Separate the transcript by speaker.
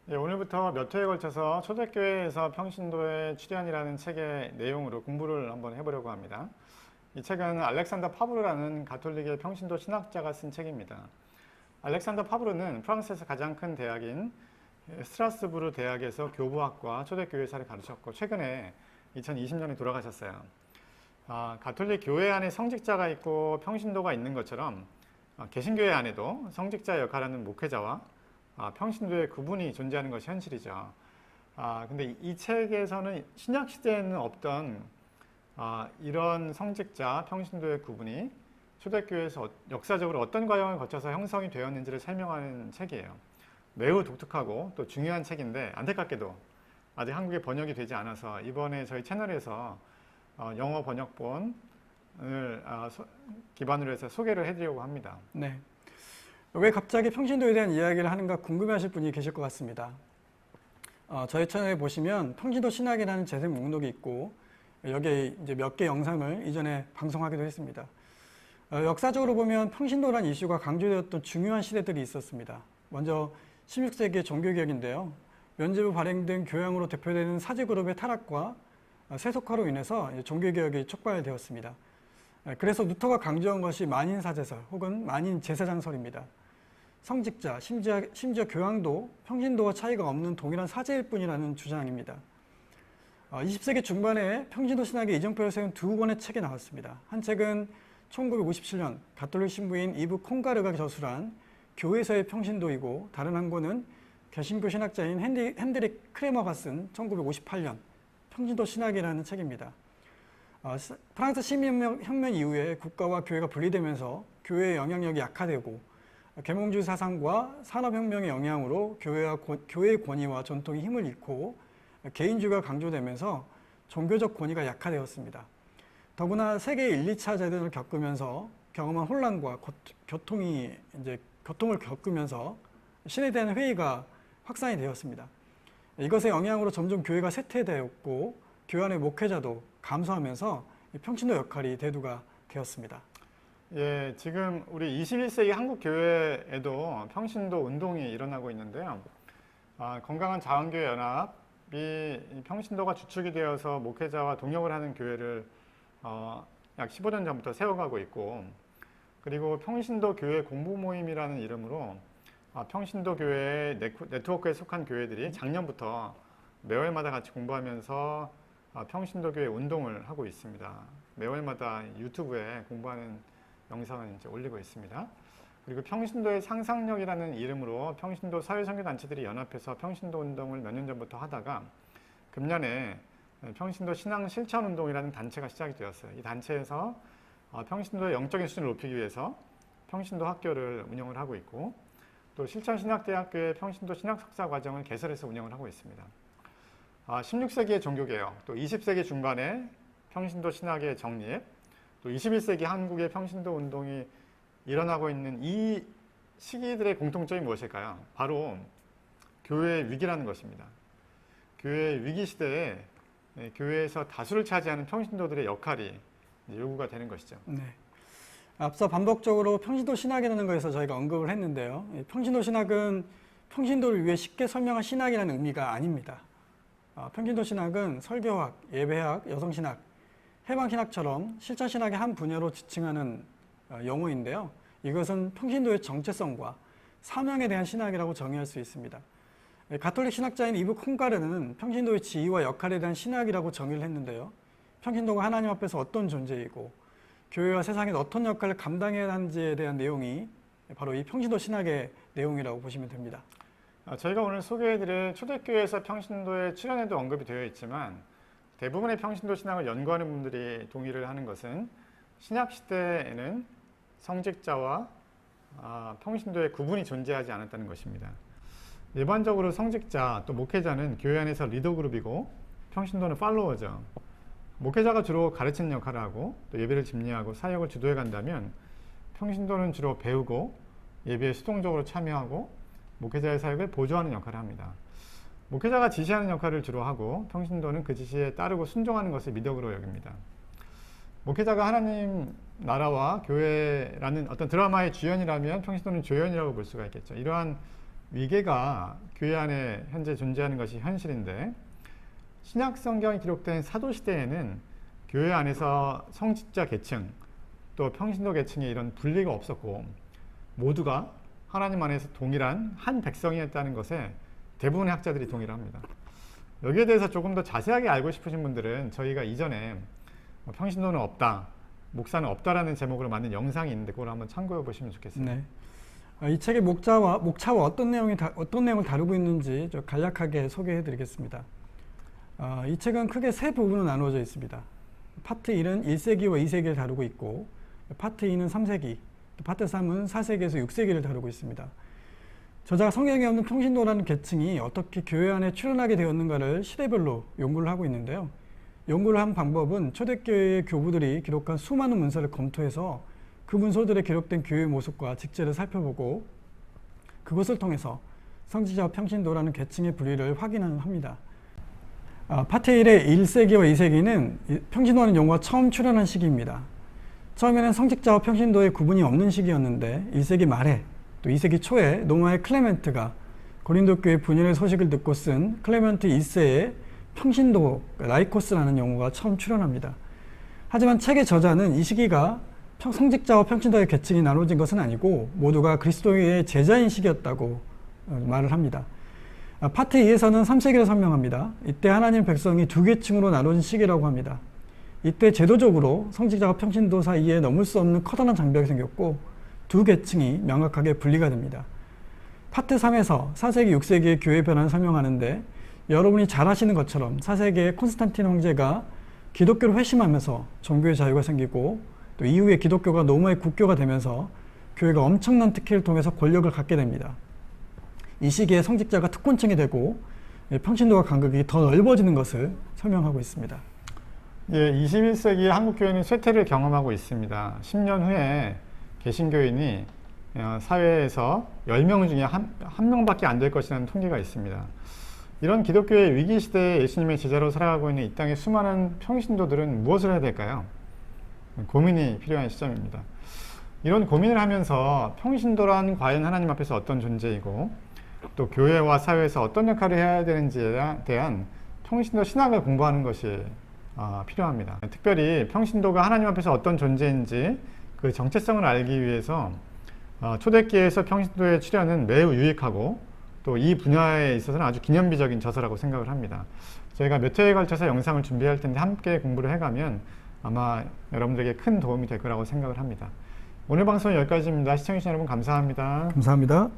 Speaker 1: 예, 오늘부터 몇 회에 걸쳐서 초대교회에서 평신도의 출현이라는 책의 내용으로 공부를 한번 해보려고 합니다. 이 책은 알렉산더 파브르라는 가톨릭의 평신도 신학자가 쓴 책입니다. 알렉산더 파브르는 프랑스에서 가장 큰 대학인 스트라스부르 대학에서 교부학과 초대교회사를 가르쳤고 최근에 2020년에 돌아가셨어요. 가톨릭 교회 안에 성직자가 있고 평신도가 있는 것처럼 개신교회 안에도 성직자 역할하는 목회자와 평신도의 구분이 존재하는 것이 현실이죠. 근데 이 책에서는 신약 시대에는 없던 이런 성직자, 평신도의 구분이 초대교회에서 역사적으로 어떤 과정을 거쳐서 형성이 되었는지를 설명하는 책이에요. 매우 독특하고 또 중요한 책인데 안타깝게도 아직 한국에 번역이 되지 않아서 이번에 저희 채널에서 영어 번역본을 기반으로 해서 소개를 해드리려고 합니다.
Speaker 2: 네. 왜 갑자기 평신도에 대한 이야기를 하는가 궁금해하실 분이 계실 것 같습니다. 저희 채널에 보시면 평신도 신학이라는 재생 목록이 있고 여기에 이제 몇 개 영상을 이전에 방송하기도 했습니다. 역사적으로 보면 평신도라는 이슈가 강조되었던 중요한 시대들이 있었습니다. 먼저 16세기의 종교개혁인데요. 면죄부 발행 등 교양으로 대표되는 사제그룹의 타락과 세속화로 인해서 종교개혁이 촉발되었습니다. 그래서 루터가 강조한 것이 만인사제설 혹은 만인제사장설입니다. 성직자, 심지어 교황도 평신도와 차이가 없는 동일한 사제일 뿐이라는 주장입니다. 20세기 중반에 평신도 신학의 이정표를 세운 두 권의 책이 나왔습니다. 한 책은 1957년 가톨릭 신부인 이브 콩가르가 저술한 교회에서의 평신도이고 다른 한 권은 개신교 신학자인 핸드릭 크레머가 쓴 1958년 평신도 신학이라는 책입니다. 프랑스 시민혁명 이후에 국가와 교회가 분리되면서 교회의 영향력이 약화되고 계몽주의 사상과 산업혁명의 영향으로 교회의 권위와 전통이 힘을 잃고 개인주의가 강조되면서 종교적 권위가 약화되었습니다. 더구나 세계 1, 2차 대전을 겪으면서 경험한 혼란과 교통을 겪으면서 신에 대한 회의가 확산이 되었습니다. 이것의 영향으로 점점 교회가 쇠퇴되었고 교회 안의 목회자도 감소하면서 평신도 역할이 대두가 되었습니다.
Speaker 1: 예, 지금 우리 21세기 한국 교회에도 평신도 운동이 일어나고 있는데요. 건강한 자원교회 연합이 평신도가 주축이 되어서 목회자와 동역을 하는 교회를 약 15년 전부터 세워가고 있고, 그리고 평신도 교회 공부 모임이라는 이름으로 평신도 교회 네트워크에 속한 교회들이 작년부터 매월마다 같이 공부하면서 평신도 교회 운동을 하고 있습니다. 매월마다 유튜브에 공부하는 영상을 이제 올리고 있습니다. 그리고 평신도의 상상력이라는 이름으로 평신도 사회선교단체들이 연합해서 평신도 운동을 몇 년 전부터 하다가 금년에 평신도 신앙실천운동이라는 단체가 시작이 되었어요. 이 단체에서 평신도의 영적인 수준을 높이기 위해서 평신도 학교를 운영을 하고 있고 또 실천신학대학교의 평신도 신학석사과정을 개설해서 운영을 하고 있습니다. 16세기의 종교개혁, 또 20세기 중반에 평신도 신학의 정립, 또 21세기 한국의 평신도 운동이 일어나고 있는 이 시기들의 공통점이 무엇일까요? 바로 교회의 위기라는 것입니다. 교회의 위기 시대에 교회에서 다수를 차지하는 평신도들의 역할이 요구가 되는 것이죠.
Speaker 2: 네. 앞서 반복적으로 평신도 신학이라는 것에서 저희가 언급을 했는데요. 평신도 신학은 평신도를 위해 쉽게 설명한 신학이라는 의미가 아닙니다. 평신도 신학은 설교학, 예배학, 여성신학, 해방신학처럼 실천신학의 한 분야로 지칭하는 용어인데요. 이것은 평신도의 정체성과 사명에 대한 신학이라고 정의할 수 있습니다. 가톨릭 신학자인 이브 콩가르는 평신도의 지위와 역할에 대한 신학이라고 정의를 했는데요. 평신도가 하나님 앞에서 어떤 존재이고 교회와 세상에 어떤 역할을 감당해야 하는지에 대한 내용이 바로 이 평신도 신학의 내용이라고 보시면 됩니다.
Speaker 1: 저희가 오늘 소개해드릴 초대교회에서 평신도의 출현에도 언급이 되어 있지만 대부분의 평신도 신학을 연구하는 분들이 동의를 하는 것은 신약 시대에는 성직자와 평신도의 구분이 존재하지 않았다는 것입니다. 일반적으로 성직자 또 목회자는 교회 안에서 리더 그룹이고 평신도는 팔로워죠. 목회자가 주로 가르치는 역할을 하고 또 예배를 집례하고 사역을 주도해 간다면 평신도는 주로 배우고 예배에 수동적으로 참여하고 목회자의 사역을 보조하는 역할을 합니다. 목회자가 지시하는 역할을 주로 하고 평신도는 그 지시에 따르고 순종하는 것을 미덕으로 여깁니다. 목회자가 하나님 나라와 교회라는 어떤 드라마의 주연이라면 평신도는 조연이라고 볼 수가 있겠죠. 이러한 위계가 교회 안에 현재 존재하는 것이 현실인데 신약 성경에 기록된 사도 시대에는 교회 안에서 성직자 계층 또 평신도 계층의 이런 분리가 없었고 모두가 하나님 안에서 동일한 한 백성이었다는 것에 대부분의 학자들이 동일합니다. 여기에 대해서 조금 더 자세하게 알고 싶으신 분들은 저희가 이전에 평신도는 없다, 목사는 없다라는 제목으로 만든 영상이 있는데 그걸 한번 참고해 보시면 좋겠습니다.
Speaker 2: 네. 이 책의 목차와 어떤 내용을 다루고 있는지 좀 간략하게 소개해 드리겠습니다. 이 책은 크게 세 부분으로 나누어져 있습니다. 파트 1은 1세기와 2세기를 다루고 있고, 파트 2는 3세기, 파트 3은 4세기에서 6세기를 다루고 있습니다. 저자가 성경에 없는 평신도라는 계층이 어떻게 교회 안에 출현하게 되었는가를 시대별로 연구를 하고 있는데요. 연구를 한 방법은 초대교회의 교부들이 기록한 수많은 문서를 검토해서 그 문서들에 기록된 교회의 모습과 직제를 살펴보고 그것을 통해서 성직자와 평신도라는 계층의 분리를 확인합니다. 파트 1의 1세기와 2세기는 평신도라는 용어가 처음 출현한 시기입니다. 처음에는 성직자와 평신도의 구분이 없는 시기였는데 1세기 말에 또 2세기 초에 로마의 클레멘트가 고린도 교회 분열의 소식을 듣고 쓴 클레멘트 1세의 평신도 라이코스라는 용어가 처음 출현합니다. 하지만 책의 저자는 이 시기가 성직자와 평신도의 계층이 나눠진 것은 아니고 모두가 그리스도의 제자인 시기였다고 말을 합니다. 파트 2에서는 3세기를 설명합니다. 이때 하나님 백성이 두 계층으로 나눠진 시기라고 합니다. 이때 제도적으로 성직자와 평신도 사이에 넘을 수 없는 커다란 장벽이 생겼고 두 계층이 명확하게 분리가 됩니다. 파트 3에서 4세기, 6세기의 교회 변화를 설명하는데 여러분이 잘 아시는 것처럼 4세기의 콘스탄틴 황제가 기독교를 회심하면서 종교의 자유가 생기고 또 이후에 기독교가 로마의 국교가 되면서 교회가 엄청난 특혜를 통해서 권력을 갖게 됩니다. 이 시기에 성직자가 특권층이 되고 평신도와 간극이 더 넓어지는 것을 설명하고 있습니다.
Speaker 1: 예, 21세기 한국교회는 쇠퇴를 경험하고 있습니다. 10년 후에 개신교인이 사회에서 10명 중에 한 명밖에 안 될 것이라는 통계가 있습니다. 이런 기독교의 위기 시대에 예수님의 제자로 살아가고 있는 이 땅의 수많은 평신도들은 무엇을 해야 될까요? 고민이 필요한 시점입니다. 이런 고민을 하면서 평신도란 과연 하나님 앞에서 어떤 존재이고 또 교회와 사회에서 어떤 역할을 해야 되는지에 대한 평신도 신학을 공부하는 것이 필요합니다. 특별히 평신도가 하나님 앞에서 어떤 존재인지 그 정체성을 알기 위해서 초대기에서 평신도의 출현은 매우 유익하고 또 이 분야에 있어서는 아주 기념비적인 저서라고 생각을 합니다. 저희가 몇 회에 걸쳐서 영상을 준비할 텐데 함께 공부를 해가면 아마 여러분들에게 큰 도움이 될 거라고 생각을 합니다. 오늘 방송은 여기까지입니다. 시청해주신 여러분 감사합니다.
Speaker 2: 감사합니다.